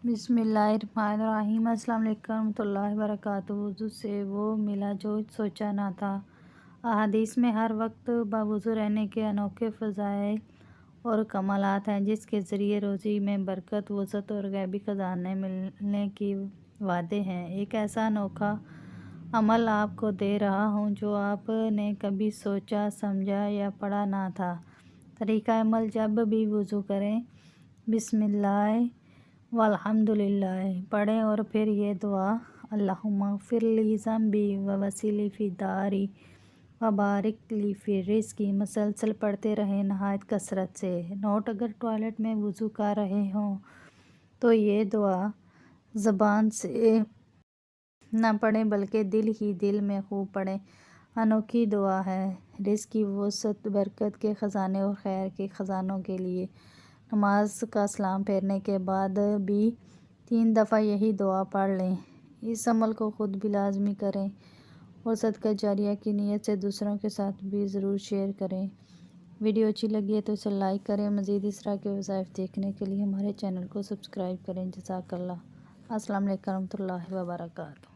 बिस्मिल्लाहिर्रहमानिर्रहीम। अस्सलाम वालेकुम रहमतुल्लाहि वबरकातुहू। वुज़ू से वो मिला जो सोचा ना था। अहादीस में हर वक्त बावुज़ू रहने के अनोखे फ़ज़ाइल और कमालात हैं, जिसके ज़रिए रोज़ी में बरकत, वसअत और गैबी ख़ज़ाने मिलने की वादे हैं। एक ऐसा अनोखा अमल आपको दे रहा हूँ जो आपने कभी सोचा, समझा या पढ़ा ना था। तरीक़ा अमल: जब भी वुज़ू करें, बिस्मिल्लाह वल्हम्दुलिल्लाह पढ़ें और फिर ये दुआ: अल्लाहुम्मा ग़फ़िरली ज़ंबी व वसीली फ़ी दारी व बारिक ली फ़ी रिज़्क़ी मुसलसल पढ़ते रहें नहायत कसरत से। नोट: अगर टॉयलेट में वुज़ू कर रहे हों तो ये दुआ ज़बान से न पढ़ें बल्कि दिल ही दिल में खूब पढ़ें। अनोखी दुआ है रिज़्क़ की वसअत, बरकत के ख़ज़ाने और खैर के ख़ज़ानों के लिए। नमाज का सलाम फेरने के बाद भी 3 दफ़ा यही दुआ पढ़ लें। इस अमल को ख़ुद भी लाज़मी करें और सदका जारिया की नीयत से दूसरों के साथ भी ज़रूर शेयर करें। वीडियो अच्छी लगी है तो इसे लाइक करें। मज़ीद इस तरह के वज़ाइफ देखने के लिए हमारे चैनल को सब्सक्राइब करें। जज़ाकल्लाह। अस्सलाम वालेकुम रहमतुल्लाहि व बरकातुहू।